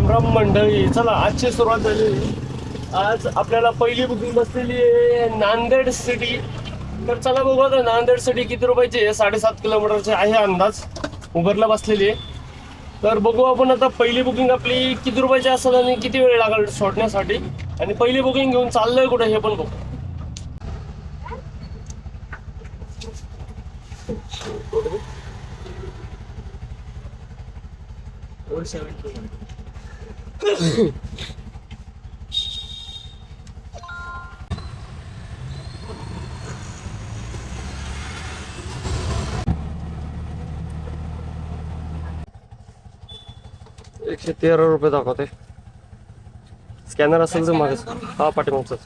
राम राम मंडळी. चला आजची सुरुवात झाली. आज आपल्याला पहिली बुकिंग बसलेली आहे नांदेड सिटी. तर चला बघू आता नांदेड सिटी किती रुपयाची आहे. 7.5 किलोमीटरचे आहे अंदाज. उबरला बसलेली आहे. तर बघू आपण आता पहिली बुकिंग आपली किती रुपयाची असेल आणि किती वेळ लागेल सोडण्यासाठी, आणि पहिली बुकिंग घेऊन चाललोय कुठे हे पण बघू. ₹113 दाखवते. स्कॅनर असेल तर मागच. हा पाठीमागचाच.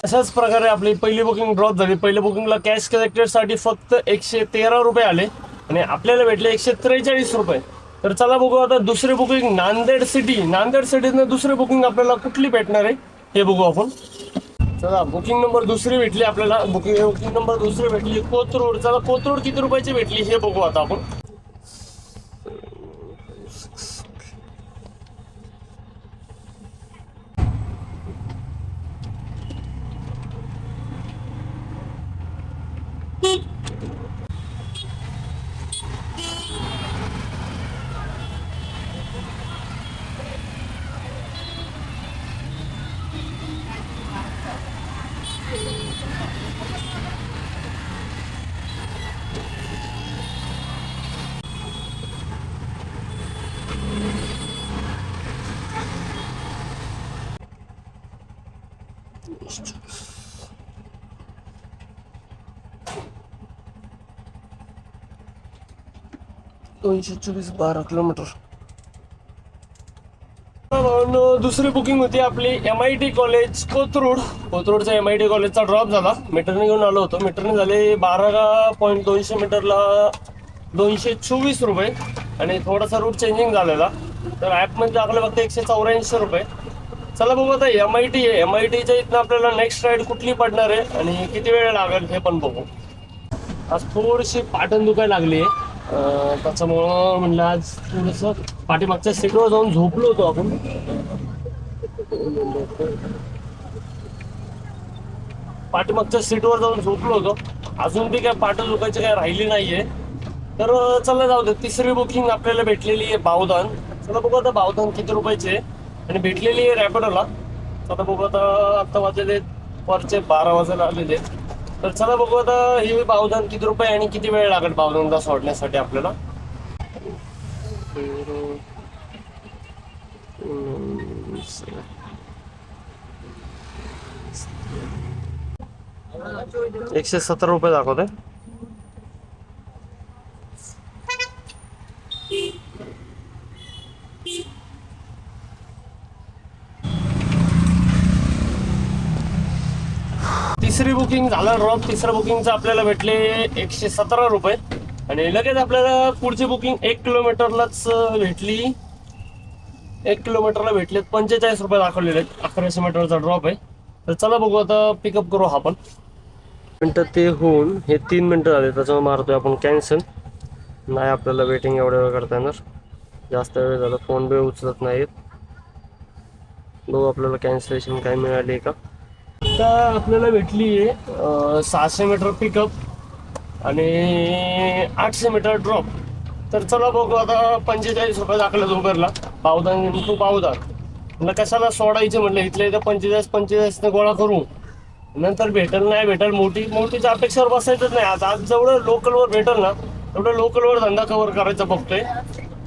अशाच प्रकारे आपली पहिली बुकिंग ड्रॉप झाली. पहिल्या बुकिंगला कॅश कलेक्टेडसाठी फक्त ₹113 आले आणि आपल्याला भेटले ₹143. तर चला बघू आता दुसरी बुकिंग नांदेड सिटी. नांदेड सिटीतनं दुसरी बुकिंग आपल्याला कुठली भेटणार आहे हे बघू आपण. चला बुकिंग नंबर दुसरी भेटली आपल्याला. बुकिंग नंबर दुसरी भेटली कोथरूड. चला कोथरूड किती रुपयाची भेटली हे बघू आता आपण. $224 12 किलोमीटर. दुसरी बुकिंग होती आपली MIT कॉलेज कोथरूड. कोथरूडचा MIT कॉलेजचा ड्रॉप झाला. मीटरने घेऊन आलो होतो. मीटरने झाले 12.200 मीटरला ₹224 आणि थोडासा रूट चेंजिंग झालेला. तर ॲपमध्ये दाखवलं फक्त ₹184. चला बघू आता MIT आहे. MITच्या इथनं आपल्याला नेक्स्ट राईड कुठली पडणार आहे आणि किती वेळ लागेल हे पण बघू. आज थोडीशी पाटण दुखायला लागली आहे. त्याच्यामुळं म्हणलं आज थोडंसं पाठीमागच्या सीटवर जाऊन झोपलो होतो आपण. पाठीमागच्या सीटवर जाऊन झोपलो होतो. अजून बी काय पाटण दुखायची काय राहिली नाहीये. तर चला जाऊ दे. तिसरी बुकिंग आपल्याला भेटलेली आहे बावधान. चला बघू आता बावधान किती रुपयाची आहे आणि भेटलेली आहे रॅपिडोला. आता बघू आता वाजलेले वरचे 12 वाजायला आलेले. तर चला बघू आता ही बावधान किती रुपये आणि किती वेळ लागेल बावधानला सोडण्यासाठी आपल्याला. ₹117 दाखवते. तिसरी बुकिंग झालं ड्रॉप. तिसऱ्या बुकिंगचं आपल्याला भेटले ₹117 आणि लगेच आपल्याला पुढची बुकिंग 1 किलोमीटरलाच भेटली. 1 किलोमीटरला भेटलेत ₹45 दाखवलेले आहेत. 1100 मीटरचा ड्रॉप आहे. तर चला बघू आता पिकअप करू आपण. मिनटं ते होऊन हे 3 मिनटं झाले. त्याच्यामुळे मारतोय आपण कॅन्सल. नाही आपल्याला वेटिंग एवढ्या वेळ करता येणार. जास्त वेळ झाला. फोन बी उचलत नाहीत. बघू आपल्याला कॅन्सलेशन काय मिळाली का. आता आपल्याला भेटली आहे 600 मीटर पिकअप आणि 800 मीटर ड्रॉप. तर चला बघू आता ₹45 दाखवलं उबरला. बावधान टू बावधान. म्हणलं कशाला सोडायचे म्हटलं. इथल्या इथं 45 गोळा करू. नंतर भेटेल नाही भेटेल मोठीच्या अपेक्षेवर बसायचंच नाही. आज जेवढं लोकलवर भेटेल ना तेवढं लोकलवर धंदा कव्हर करायचा बघतोय.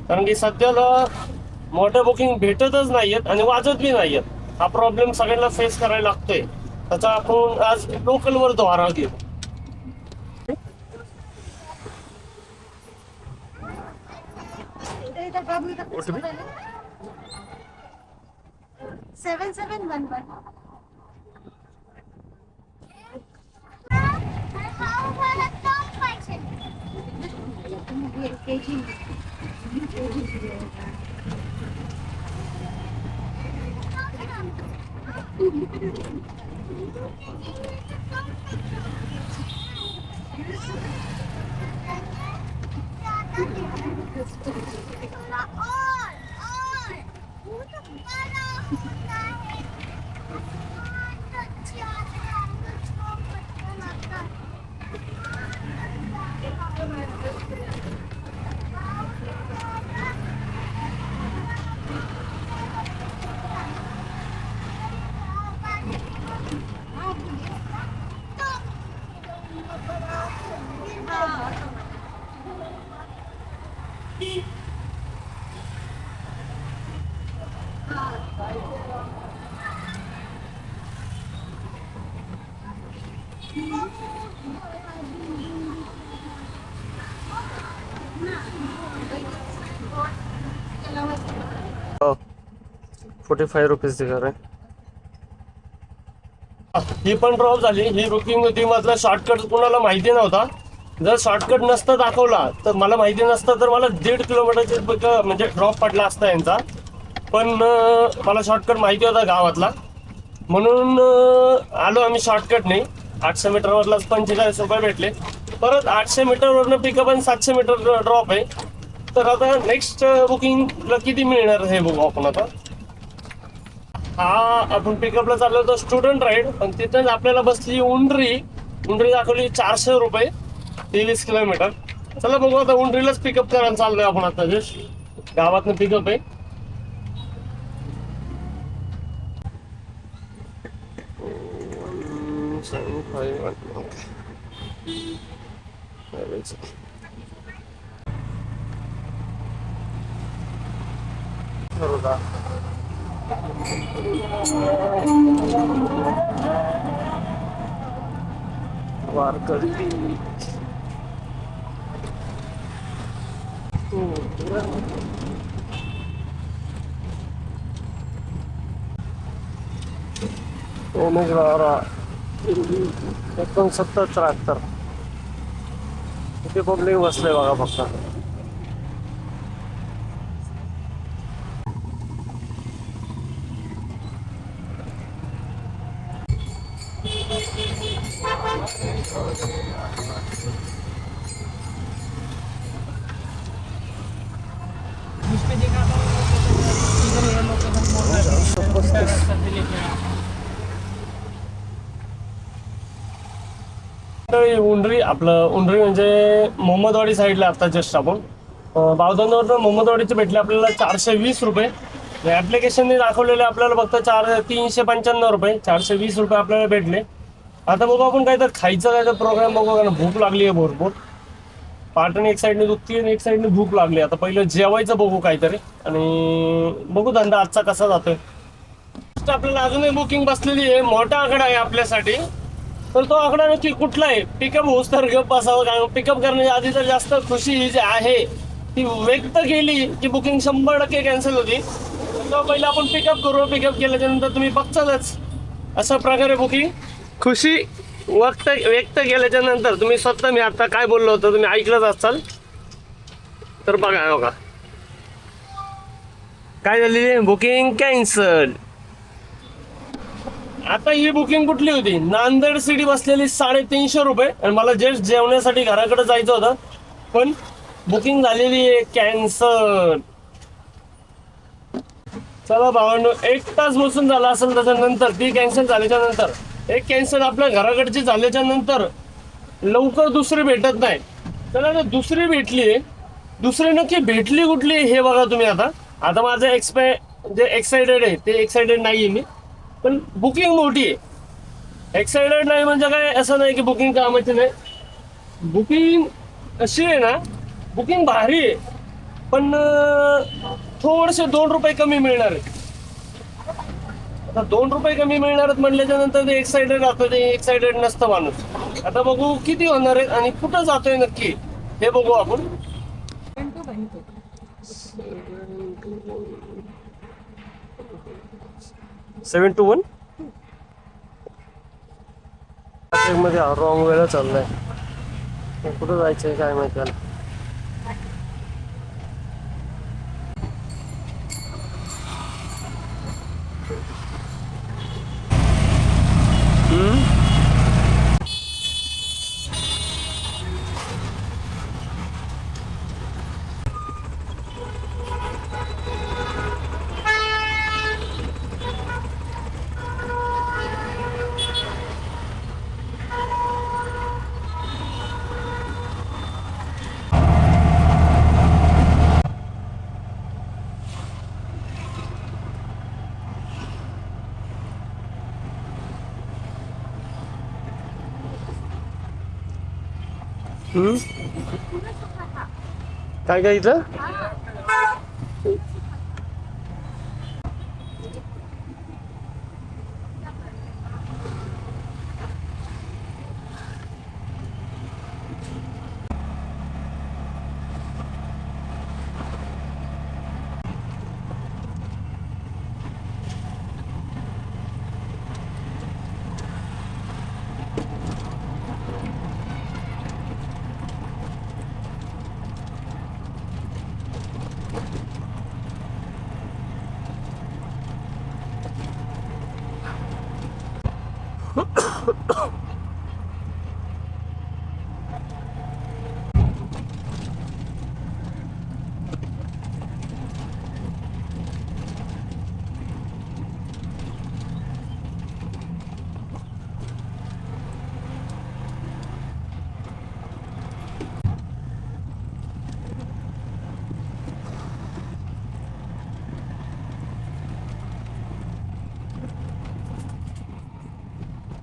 कारण की सध्याला मोठ्या बुकिंग भेटतच नाही आहेत आणि वाजत बी नाही आहेत. हा प्रॉब्लेम सगळ्यांना फेस करायला लागतोय. त्याचा आपण आज लोकलवर द्वारा घेऊ. OTP 7711. हो, 45 रुपीज दिला रे. ही पण ड्रॉप झाली. ही बुकिंग होती. मधला शॉर्टकट कोणाला माहिती नव्हता. जर शॉर्टकट नसता दाखवला तर मला माहिती नसतं, तर मला 1.5 किलोमीटरचे म्हणजे ड्रॉप पडला असता यांचा. पण मला शॉर्टकट माहिती होता गावातला, म्हणून आलो आम्ही शॉर्टकटने. 800 मीटरवरलाच 45 रुपये भेटले. परत 800 मीटरवरनं पिकअप आणि 700 मीटर ड्रॉप आहे. तर आता नेक्स्ट बुकिंगला किती मिळणार हे बघू आपण आता. हा आपण पिकअपला चाललो होतो स्टुडंट राईड, पण तिथेच आपल्याला बसली उंडरी दाखवली 400 रुपये 23 किलोमीटर. चला बघू आता उंडरीलाच पिकअप करायला चाललोय आपण आता. जस्ट गावातनं पिकअप आहे. वारकरी उमेदवार 69-73 किती पब्लिक बसले बघा फक्त. उंडरी आपलं उंडरी म्हणजे मोहम्मदवाडी साईडला. आता जस्ट आपण बावधनवरनं मोहम्मदवाडीचे भेटले आपल्याला 420 रुपये. ॲप्लिकेशनने दाखवलेले आपल्याला फक्त 395 रुपये. 420 रुपये आपल्याला भेटले. आता बघू आपण काय तर खायचं काय तर प्रोग्राम बघू, कारण भूक लागली आहे भरपूर. पाठण एक साईडने दुखती आणि एक साईडने भूक लागली. आता पहिलं जेवायचं बघू काहीतरी, आणि बघू धंदा आजचा कसा जातोय. आपल्याला अजूनही बुकिंग बसलेली आहे. मोठा आकडा आहे आपल्यासाठी. तर तो आकडा नक्की कुठला आहे, पिकअप होऊस तर गप बसावं. कारण पिकअप करण्याच्या आधी तर जास्त खुशी जी आहे ती व्यक्त केली की बुकिंग 100% कॅन्सल होती. तर पहिलं आपण पिकअप करू. पिकअप केल्याच्या नंतर तुम्ही बघतालच अशा प्रकारे बुकिंग खुशी व्यक्त केल्याच्या नंतर तुम्ही स्वतः, मी आता काय बोललो होतो तुम्ही ऐकलंच असाल. तर बघा बघा काय झालेली बुकिंग कॅन्सल. आता ही बुकिंग कुठली होती, नांदेड सिटी बसलेली 350 रुपये. आणि मला जस्ट जेवण्यासाठी घराकडे जायचं होतं, पण बुकिंग झालेली आहे कॅन्सल. चला भावांनो, 1 तास बसून झाला असेल. त्याच्यानंतर ती कॅन्सल झाल्याच्या नंतर, एक कॅन्सल आपल्या घराकडची झाल्याच्या नंतर लवकर दुसरी भेटत नाही. तर दुसरी भेटली. दुसरी नक्की भेटली कुठली हे बघा तुम्ही. आता माझं जे एक्साइटेड आहे ते एक्साइटेड नाही आहे मी, पण बुकिंग मोठी आहे. एक्साइटेड नाही म्हणजे काय असं नाही की बुकिंग कामाची नाही. बुकिंग अशी आहे ना, बुकिंग भारी आहे, पण थोडेसे 2 रुपये कमी मिळणार आहे. आता 2 रुपये कमी मिळणार म्हटल्याच्या नंतर ते एक्साइटेड राहतं, ते एक्साइटेड नसतं माणूस. आता बघू किती होणार आहे आणि कुठं जातोय नक्की हे बघू आपण. 721 मध्ये रॉंग वेळा चाललाय. कुठं जायचंय काय माहिती. हम्म? काय काय इथं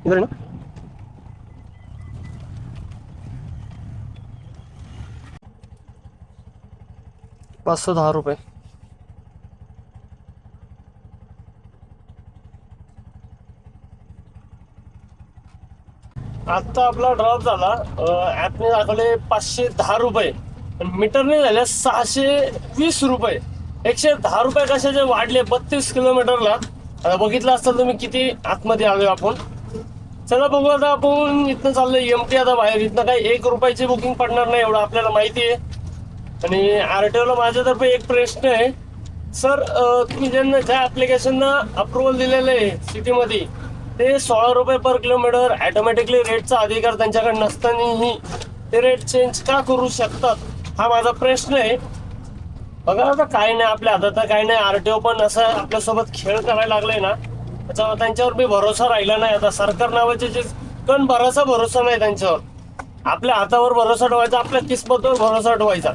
इधर ना 510 रुपये. आता आपला ड्रॉप झाला. ॲपने दाखवले 510 रुपये, पण मीटरने झाले 620 रुपये. 110 रुपये कशाचे वाढले 32 किलोमीटरला. आता बघितलं असतं तुम्ही किती आतमध्ये आलोय आपण. चला बघू आता आपण इथनं चाललोय एमटी. आता बाहेर इथनं काही 1 रुपयाची बुकिंग पडणार नाही एवढं आपल्याला माहिती आहे. आणि आरटीओला माझ्यातर्फे एक प्रश्न आहे सर, तुम्ही ज्या ॲप्लिकेशननं अप्रुव्हल दिलेलं आहे सिटीमध्ये, ते 16 रुपये पर किलोमीटर ॲटोमॅटिकली रेटचा अधिकार त्यांच्याकडे नसतानाही ते रेट चेंज का करू शकतात, हा माझा प्रश्न आहे. बघा आता काय नाही आपल्या हातात, काय नाही. आरटीओ पण असं आपल्यासोबत खेळ करायला लागलाय ना, त्याचा त्यांच्यावर बी भरोसा राहिला नाही. आता सरकार नावाचे जे पण भरोसा नाही त्यांच्यावर. आपल्या हातावर भरोसा ठेवायचा, आपल्या किस्मतवर भरोसा ठेवायचा,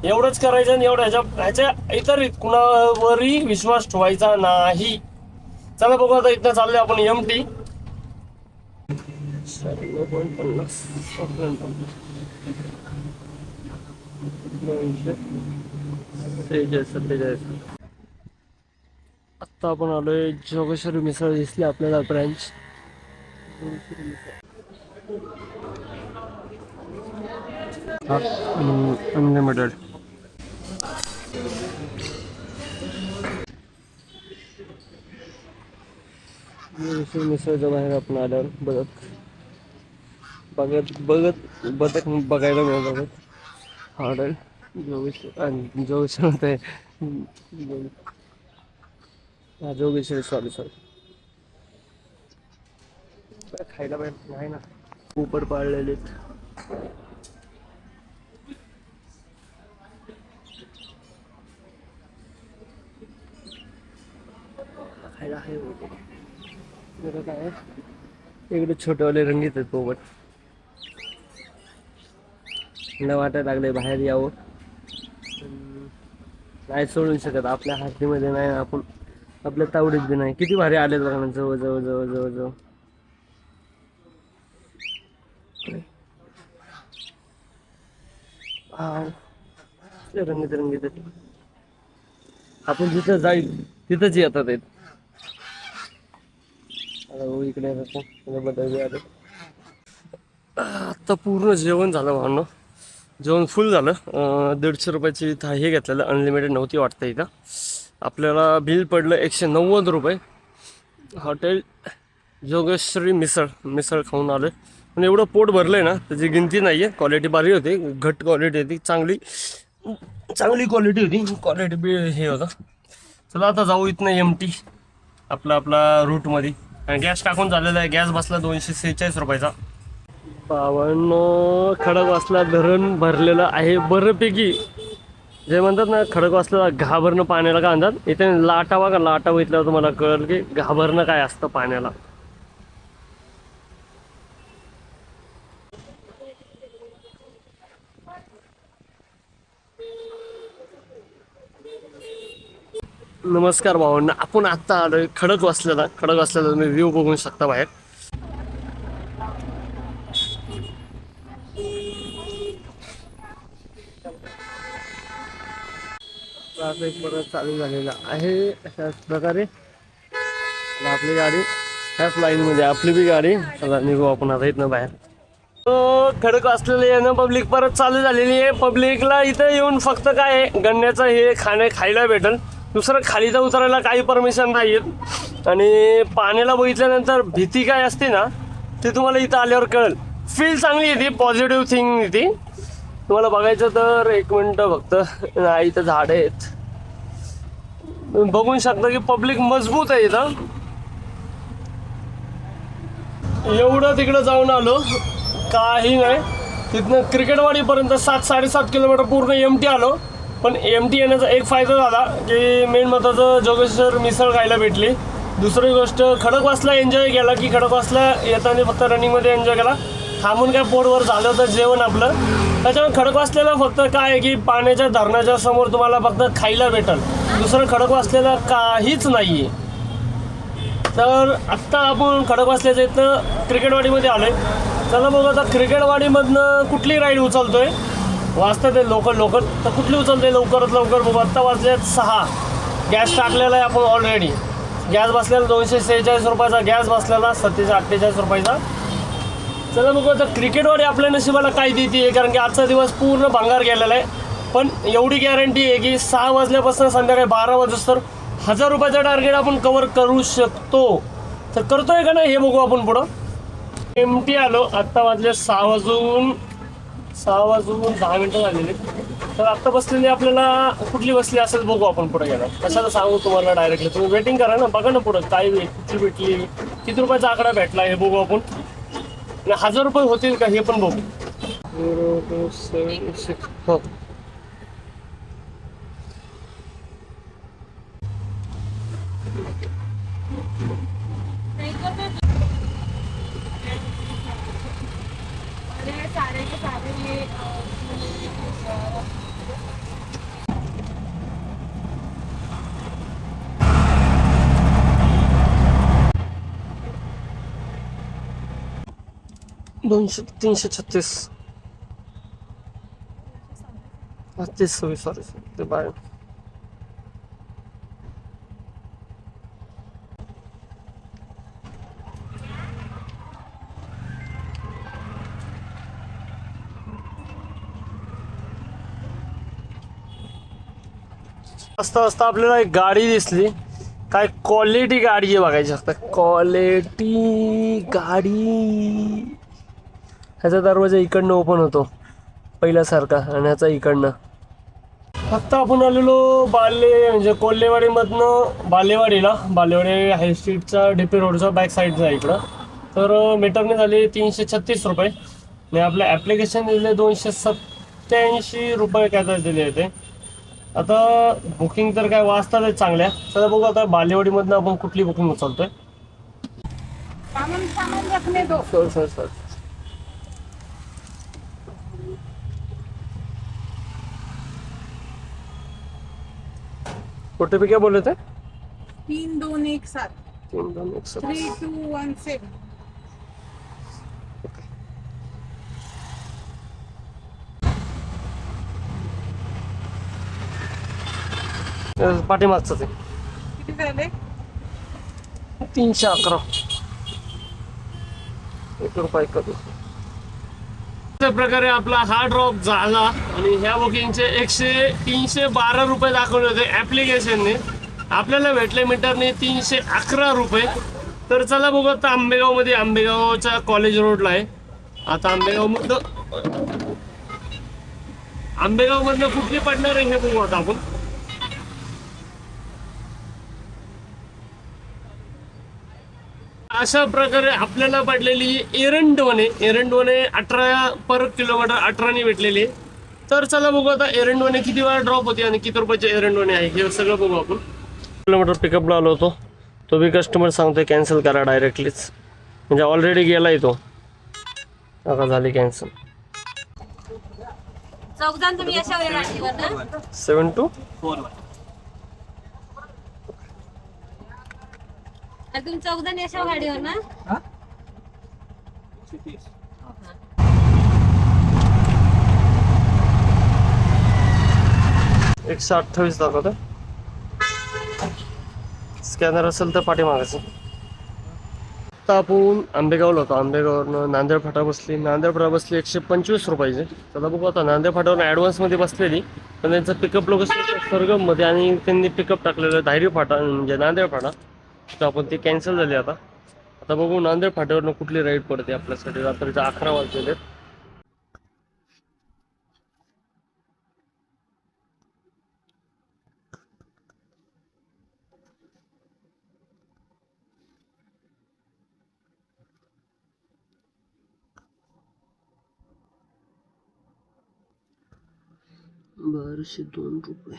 एवढंच करायचं. आणि एवढं ह्याच्या इतर कुणावरही विश्वास ठेवायचा नाही. चला बघू आता इथं चाललोय आपण एमटी. 47. आत्ता आपण आलोय जोगेश्वरी मिसळ दिसली आपल्याला ब्रँच. अनलिमिटेड. जोगेश्वरी मिसळच्या बाहेर आपण आल्यावर बदक बघायला मिळत. हॉटेल जोगेश्वर जोगेश्वरी, सॉरी खायला पाहिजे नाही ना. उपर पाळलेले खायला आहे. काय इकडे छोटेवाले रंगीत आहेत पोपट. न वाटायला लागले बाहेर यावं, नाही सोडू शकत. आपल्या हातीमध्ये नाही, आपण आपल्या तावडीत बी नाही. किती भारी आले बघा ना, जवळ जवळ जवळ जवळ जवळ रंगीत रंगीत. आपण जिथं जाईल तिथंच येतात आहेत. इकडे आले. आता पूर्ण जेवण झालं भावनो, जेवण फुल झालं. 150 रुपयाची हे घेतलेलं, अनलिमिटेड नव्हती वाटतं इथं. आपल्याला बिल पडलं 190 रुपये. हॉटेल जोगेश्वरी मिसळ खाऊन आलोय. पण एवढं पोट भरलंय ना, त्याची गिनती नाही आहे. क्वालिटी भारी होती, घट क्वालिटी होती, चांगली क्वालिटी होती. क्वालिटी बी हे होतं. चला आता जाऊ इथनं एमटी आपला रूटमध्ये. गॅस टाकून झालेला आहे. गॅस बसला 246 रुपयाचा. 52 खडकवासला धरण भरलेलं आहे बऱ्यापैकी. जे म्हणतात ना खडकवासला घाबरणं पाण्याला, काय म्हणतात इथे लाटा बघा. लाटा बघितल्यावर तुम्हाला कळेल की घाबरणं काय असतं पाण्याला. नमस्कार भावांना, आपण आत्ता आलोय खडकवासल्याला. तुम्ही व्ह्यू बघू शकता बाहेर. ट्रॅफिक परत चालू झालेला आहे अशाच प्रकारे. आता आपली गाडी ह्याच लाईनमध्ये, आपली बी गाडी. चला निघू आपण आता इथनं बाहेर. खडक असलेले येणं पब्लिक परत चालू झालेली आहे. पब्लिकला इथं येऊन फक्त काय आहे, गण्याचं हे खायला भेटेल. दुसरं खाली तर उतरायला काही परमिशन नाही आहेत. आणि पाण्याला बघितल्यानंतर भीती काय असते ना, ते तुम्हाला इथं आल्यावर कळेल. फील चांगली येते, पॉझिटिव्ह थिंग येते. तुम्हाला बघायचं तर एक मिनटं फक्त. नाही इथं झाडं आहेत, बघू शकता की पब्लिक मजबूत आहे इथं. एवढं तिकडं जाऊन आलो, काही नाही. तिथनं क्रिकेटवाडीपर्यंत 7-7.5 किलोमीटर पूर्ण एमटी आलो. पण एमटी येण्याचा एक फायदा झाला की मेन महत्त्वाचं जोगेश्वर मिसळ खायला भेटली. दुसरी गोष्ट खडकवासला एन्जॉय केला की खडकवासला येताना फक्त रनिंगमध्ये एन्जॉय केला. थांबून काय पोटवर झालं होतं जेवण आपलं. त्याच्यामुळे खडकवासल्याला फक्त काय आहे की पाण्याच्या धरणाच्या समोर तुम्हाला फक्त खायला भेटेल. दुसरं खडकवासल्याला काहीच नाही आहे. तर आत्ता आपण खडकवासल्याच्या इथं क्रिकेटवाडीमध्ये आलो आहे. चला बघू आता क्रिकेटवाडीमधनं कुठली राईड उचलतोय. वाजतात ते लोकल तर कुठली उचलते लवकरात लवकर बघू. आत्ता वाजले 6. गॅस टाकलेला आहे आपण ऑलरेडी. गॅस बसलेला 246 रुपयाचा गॅस बसलेला, 47-48 रुपयाचा. चला बघू आता क्रिकेटवाडी आपल्या नशिबाला काय देते, कारण की आजचा दिवस पूर्ण भंगार गेलेला आहे. पण एवढी गॅरंटी आहे की 6 वाजल्यापासून संध्याकाळी 12 वाजता 1000 रुपयाचा टार्गेट आपण कव्हर करू शकतो. तर करतोय का नाही हे बघू आपण पुढं. एमटी आलो, आत्ता वाजले 6 वाजून 10 मिनटं झालेली. तर आत्ता बसलेली आपल्याला कुठली बसली असेल बघू आपण पुढे गेला. कशाला सांगू तुम्हाला डायरेक्टली, तुम्ही वेटिंग करा ना, बघा ना पुढं काय कुठली भेटली, किती रुपयाचा आकडा भेटला हे बघू आपण. 1000 रुपये होतील का हे पण बघू. 027 हो. दोनशे 336 सॉरी ते बाहेर. वाजता आपल्याला एक गाडी दिसली. काय क्वालिटी गाडी आहे बघायची असतं, क्वालिटी गाडी. ह्याचा दरवाजा इकडनं ओपन होतो पहिल्यासारखा, आणि ह्याचा इकडनं. आत्ता आपण आलेलो म्हणजे कोल्हेवाडीमधनं बालेवाडी हाय स्ट्रीटचा डीपी रोडचा बॅक साईडचा आहे इकडं. तर मीटरने झाले 336 रुपये आणि आपलं ॲप्लिकेशन दिले 287 रुपये काय तर दिले होते. आता बुकिंग तर काय वाजतात चांगल्या. चला बघू आता बालेवाडीमधनं आपण कुठली बुकिंग उचलतोय. सर OTP क्या बोले थे? 3217 3217 3217. पाठीमागचं ते किती झाले? 311 ₹1 कमी. अशा प्रकारे आपला हा ड्रॉप झाला आणि ह्या बुकिंगचे 312 रुपये दाखवले होते ॲप्लिकेशनने. आपल्याला भेटले मीटरने 311 रुपये. तर चला बघू आता आंबेगावमध्ये, आंबेगावच्या कॉलेज रोडला आहे. आता आंबेगावमधनं कुठली पडणार आहे हे बघू आता आपण. अशा प्रकारे आपल्याला पडलेली एरंडवणे 18 पर किलोमीटर 18ने भेटलेली. तर चला बघू आता एरंडवणे किती वेळा ड्रॉप होती आणि किती रुपयाचे एरंडवणे आहे हे सगळं बघू आपण. किलोमीटर पिकअपला आलो होतो, तो बी कस्टमर सांगतोय कॅन्सल करा डायरेक्टलीच, म्हणजे ऑलरेडी गेलाय तो. आता झाली कॅन्सल. 7241 तुम्ही 14 यशा गाडीवर ना. 128 दाखवतं. स्कॅनर असेल तर पाठीमागायचं. आता आपण आंबेगावला होतो. आंबेगाववरनं नांदेड फाटा बसली. नांदेड फाटा बसली 125 रुपयाचे. तर बघू आता नांदेड फाट्यावरून ॲडव्हान्समध्ये बसलेली, पण त्यांचं पिकअप लोकेशन सरगममध्ये आणि त्यांनी पिकअप टाकलेलं धायरी फाटा म्हणजे नांदेड फाटा. तर आपण ती कॅन्सल झाली आता. आता बघू नांदेड फाट्यावरनं कुठली राईड पडते आपल्यासाठी. रात्रीचे 11 वाजलेले. ₹1202.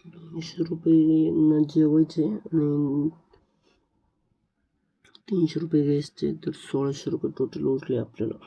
₹200 जेवायचे आणि ₹300 घ्यायचे, तर ₹1600 टोटल उरले आपल्याला.